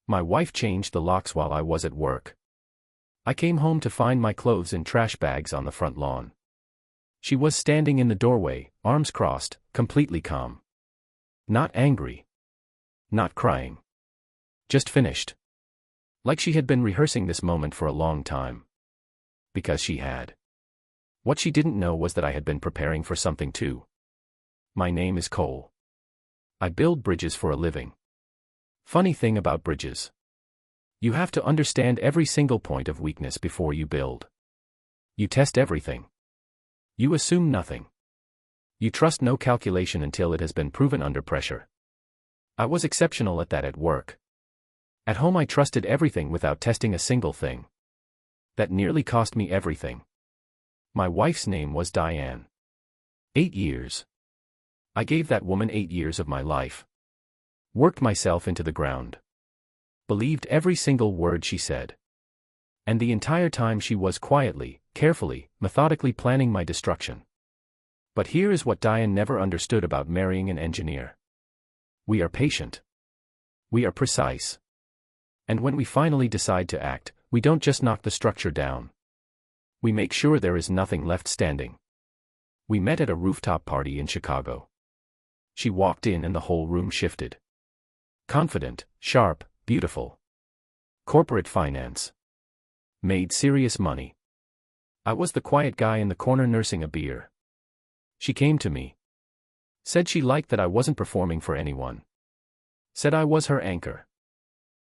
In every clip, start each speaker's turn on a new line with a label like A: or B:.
A: My wife changed the locks while I was at work. I came home to find my clothes in trash bags on the front lawn. She was standing in the doorway, arms crossed, completely calm. Not angry. Not crying. Just finished. Like she had been rehearsing this moment for a long time. Because she had. What she didn't know was that I had been preparing for something too. My name is Cole. I build bridges for a living. Funny thing about bridges. You have to understand every single point of weakness before you build. You test everything. You assume nothing. You trust no calculation until it has been proven under pressure. I was exceptional at that at work. At home I trusted everything without testing a single thing. That nearly cost me everything. My wife's name was Diane. 8 years. I gave that woman 8 years of my life. Worked myself into the ground. Believed every single word she said. And the entire time she was quietly, carefully, methodically planning my destruction. But here is what Diane never understood about marrying an engineer. We are patient. We are precise. And when we finally decide to act, we don't just knock the structure down. We make sure there is nothing left standing. We met at a rooftop party in Chicago. She walked in and the whole room shifted. Confident, sharp, beautiful. Corporate finance. Made serious money. I was the quiet guy in the corner nursing a beer. She came to me. Said she liked that I wasn't performing for anyone. Said I was her anchor.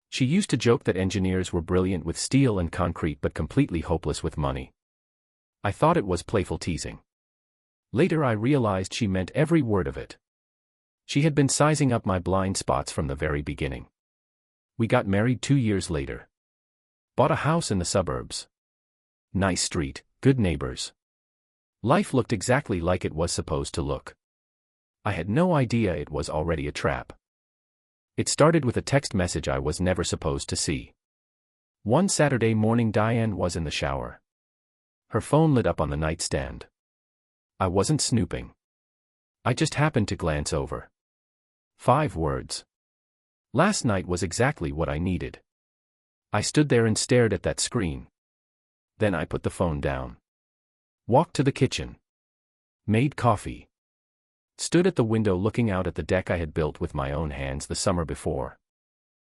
A: She used to joke that engineers were brilliant with steel and concrete but completely hopeless with money. I thought it was playful teasing. Later I realized she meant every word of it. She had been sizing up my blind spots from the very beginning. We got married 2 years later. Bought a house in the suburbs. Nice street, good neighbors. Life looked exactly like it was supposed to look. I had no idea it was already a trap. It started with a text message I was never supposed to see. One Saturday morning Diane was in the shower. Her phone lit up on the nightstand. I wasn't snooping. I just happened to glance over. 5 words. Last night was exactly what I needed. I stood there and stared at that screen. Then I put the phone down. Walked to the kitchen. Made coffee. Stood at the window looking out at the deck I had built with my own hands the summer before.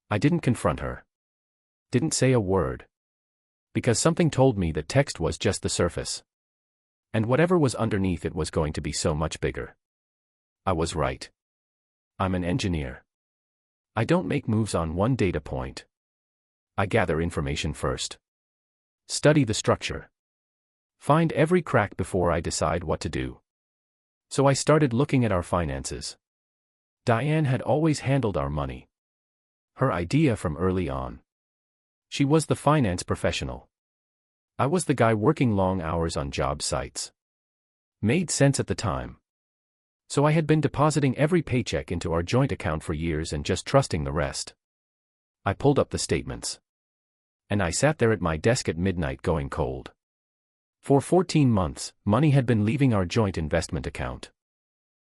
A: I didn't confront her. Didn't say a word. Because something told me that text was just the surface. And whatever was underneath it was going to be so much bigger. I was right. I'm an engineer. I don't make moves on one data point. I gather information first. Study the structure. Find every crack before I decide what to do. So I started looking at our finances. Diane had always handled our money. Her idea from early on. She was the finance professional. I was the guy working long hours on job sites. Made sense at the time. So I had been depositing every paycheck into our joint account for years and just trusting the rest. I pulled up the statements. And I sat there at my desk at midnight going cold. For 14 months, money had been leaving our joint investment account.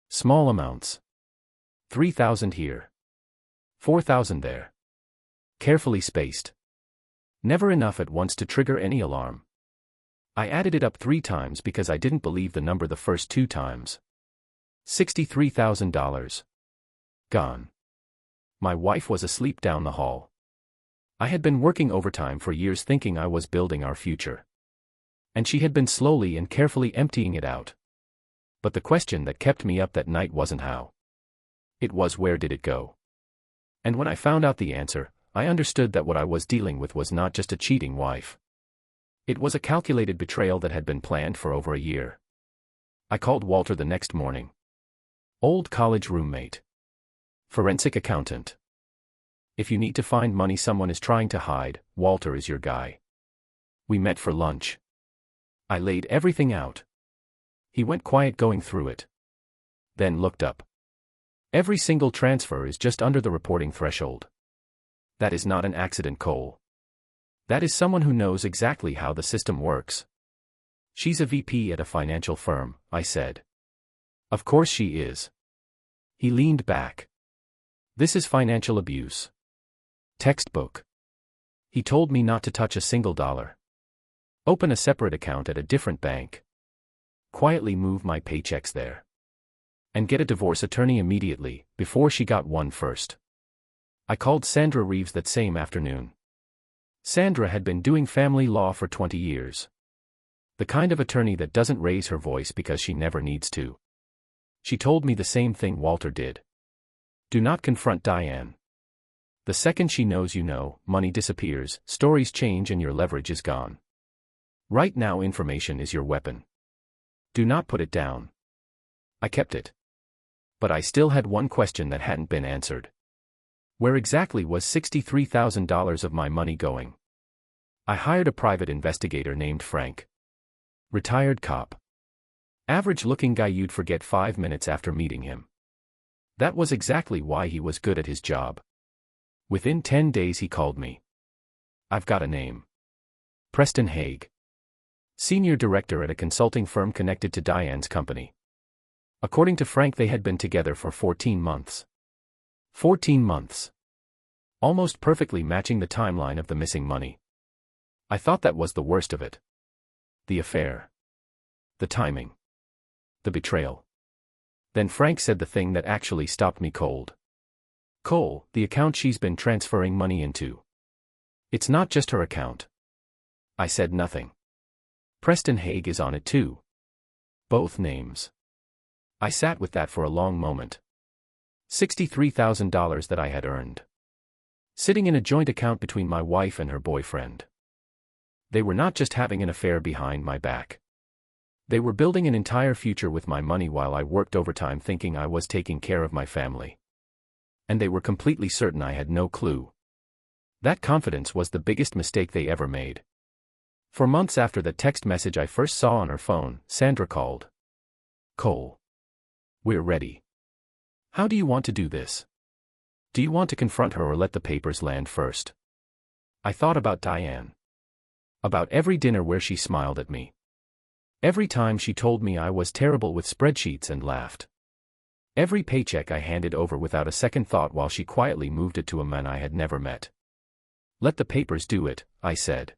A: Small amounts. $3,000 here. $4,000 there. Carefully spaced. Never enough at once to trigger any alarm. I added it up 3 times because I didn't believe the number the first 2 times. $63,000. Gone. My wife was asleep down the hall. I had been working overtime for years thinking I was building our future. And she had been slowly and carefully emptying it out. But the question that kept me up that night wasn't how. It was where did it go? And when I found out the answer, I understood that what I was dealing with was not just a cheating wife. It was a calculated betrayal that had been planned for over a year. I called Walter the next morning. Old college roommate. Forensic accountant. If you need to find money someone is trying to hide, Walter is your guy. We met for lunch. I laid everything out. He went quiet going through it. Then looked up. Every single transfer is just under the reporting threshold. That is not an accident, Cole. That is someone who knows exactly how the system works. She's a VP at a financial firm, I said. Of course she is. He leaned back. This is financial abuse. Textbook. He told me not to touch a single dollar. Open a separate account at a different bank. Quietly move my paychecks there. And get a divorce attorney immediately, before she got one first. I called Sandra Reeves that same afternoon. Sandra had been doing family law for 20 years. The kind of attorney that doesn't raise her voice because she never needs to. She told me the same thing Walter did. Do not confront Diane. The second she knows you know, money disappears, stories change and your leverage is gone. Right now information is your weapon. Do not put it down. I kept it. But I still had one question that hadn't been answered. Where exactly was $63,000 of my money going? I hired a private investigator named Frank. Retired cop. Average-looking guy you'd forget 5 minutes after meeting him. That was exactly why he was good at his job. Within 10 days he called me. I've got a name. Preston Haig. Senior director at a consulting firm connected to Diane's company. According to Frank, they had been together for 14 months. 14 months. Almost perfectly matching the timeline of the missing money. I thought that was the worst of it. The affair. The timing. The betrayal. Then Frank said the thing that actually stopped me cold. Cole, the account she's been transferring money into. It's not just her account. I said nothing. Preston Haig is on it too. Both names. I sat with that for a long moment. $63,000 that I had earned. Sitting in a joint account between my wife and her boyfriend. They were not just having an affair behind my back. They were building an entire future with my money while I worked overtime thinking I was taking care of my family. And they were completely certain I had no clue. That confidence was the biggest mistake they ever made. For months after the text message I first saw on her phone, Sandra called. Cole. We're ready. How do you want to do this? Do you want to confront her or let the papers land first? I thought about Diane. About every dinner where she smiled at me. Every time she told me I was terrible with spreadsheets and laughed. Every paycheck I handed over without a second thought while she quietly moved it to a man I had never met. Let the papers do it, I said.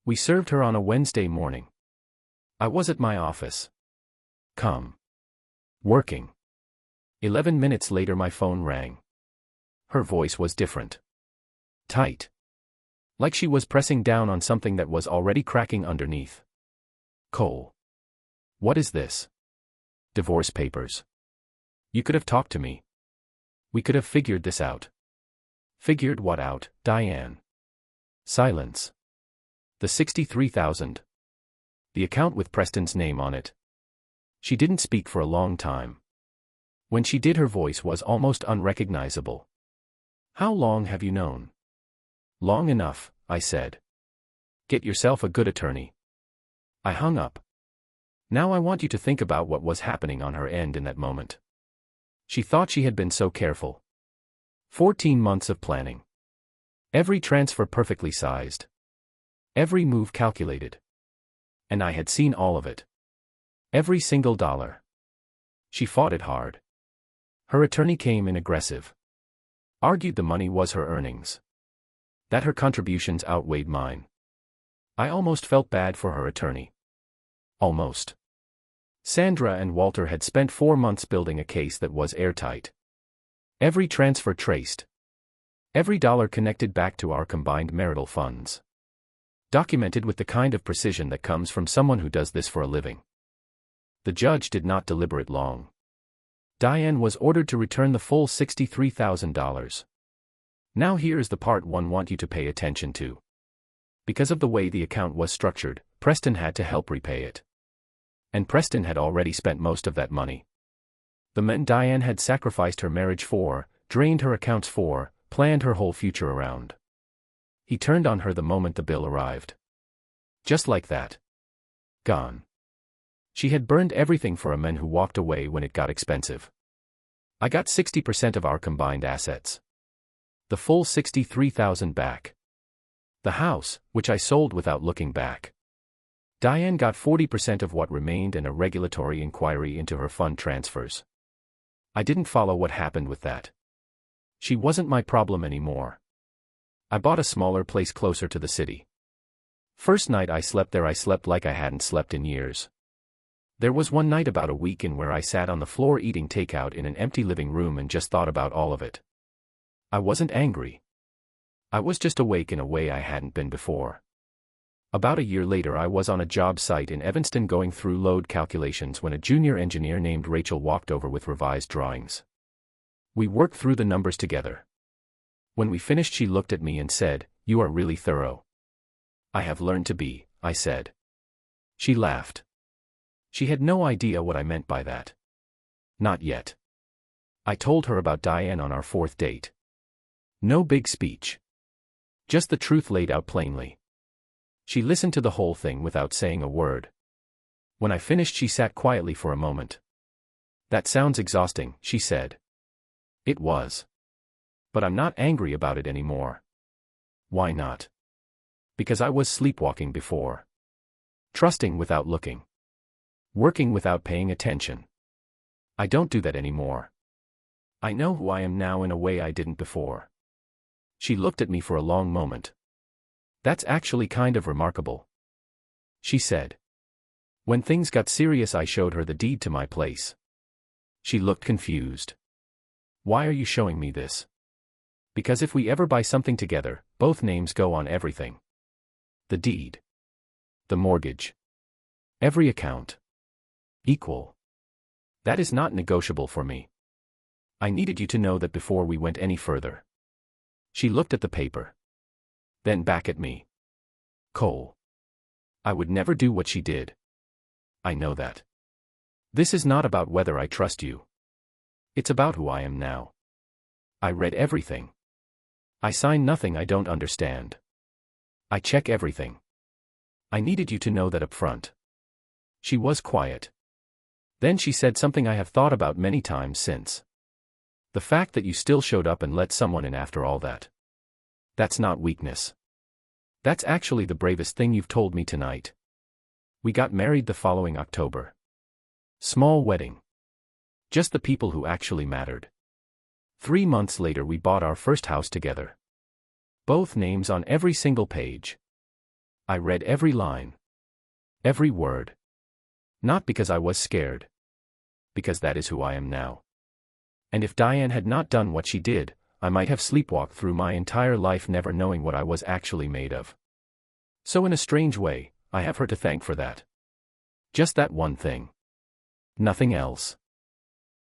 A: We served her on a Wednesday morning. I was at my office. Calm. Working. 11 minutes later my phone rang. Her voice was different. Tight. Like she was pressing down on something that was already cracking underneath. Cole. What is this? Divorce papers. You could have talked to me. We could have figured this out. Figured what out, Diane? Silence. The $63,000. The account with Preston's name on it. She didn't speak for a long time. When she did, her voice was almost unrecognizable. How long have you known? Long enough, I said. Get yourself a good attorney. I hung up. Now I want you to think about what was happening on her end in that moment. She thought she had been so careful. 14 months of planning. Every transfer perfectly sized. Every move calculated. And I had seen all of it. Every single dollar. She fought it hard. Her attorney came in aggressive. Argued the money was her earnings. That her contributions outweighed mine. I almost felt bad for her attorney. Almost. Sandra and Walter had spent 4 months building a case that was airtight. Every transfer traced. Every dollar connected back to our combined marital funds. Documented with the kind of precision that comes from someone who does this for a living. The judge did not deliberate long. Diane was ordered to return the full $63,000. Now here's the part one want you to pay attention to. Because of the way the account was structured, Preston had to help repay it. And Preston had already spent most of that money. The men Diane had sacrificed her marriage for, drained her accounts for, planned her whole future around. He turned on her the moment the bill arrived. Just like that. Gone. She had burned everything for a man who walked away when it got expensive. I got 60% of our combined assets. The full $63,000 back. The house, which I sold without looking back. Diane got 40% of what remained and a regulatory inquiry into her fund transfers. I didn't follow what happened with that. She wasn't my problem anymore. I bought a smaller place closer to the city. First night I slept there, I slept like I hadn't slept in years. There was one night about a week in where I sat on the floor eating takeout in an empty living room and just thought about all of it. I wasn't angry. I was just awake in a way I hadn't been before. About a year later I was on a job site in Evanston going through load calculations when a junior engineer named Rachel walked over with revised drawings. We worked through the numbers together. When we finished she looked at me and said, "You are really thorough." "I have learned to be," I said. She laughed. She had no idea what I meant by that. Not yet. I told her about Diane on our fourth date. No big speech. Just the truth laid out plainly. She listened to the whole thing without saying a word. When I finished she sat quietly for a moment. "That sounds exhausting," she said. It was. But I'm not angry about it anymore. Why not? Because I was sleepwalking before. Trusting without looking. Working without paying attention. I don't do that anymore. I know who I am now in a way I didn't before. She looked at me for a long moment. "That's actually kind of remarkable," she said. When things got serious I showed her the deed to my place. She looked confused. "Why are you showing me this?" "Because if we ever buy something together, both names go on everything. The deed. The mortgage. Every account. Equal. That is not negotiable for me. I needed you to know that before we went any further." She looked at the paper. Then back at me. "Cole. I would never do what she did. I know that. This is not about whether I trust you. It's about who I am now. I read everything. I sign nothing I don't understand. I check everything. I needed you to know that up front." She was quiet. Then she said something I have thought about many times since. "The fact that you still showed up and let someone in after all that. That's not weakness. That's actually the bravest thing you've told me tonight." We got married the following October. Small wedding. Just the people who actually mattered. 3 months later we bought our first house together. Both names on every single page. I read every line. Every word. Not because I was scared. Because that is who I am now. And if Diane had not done what she did, I might have sleepwalked through my entire life never knowing what I was actually made of. So in a strange way, I have her to thank for that. Just that one thing. Nothing else.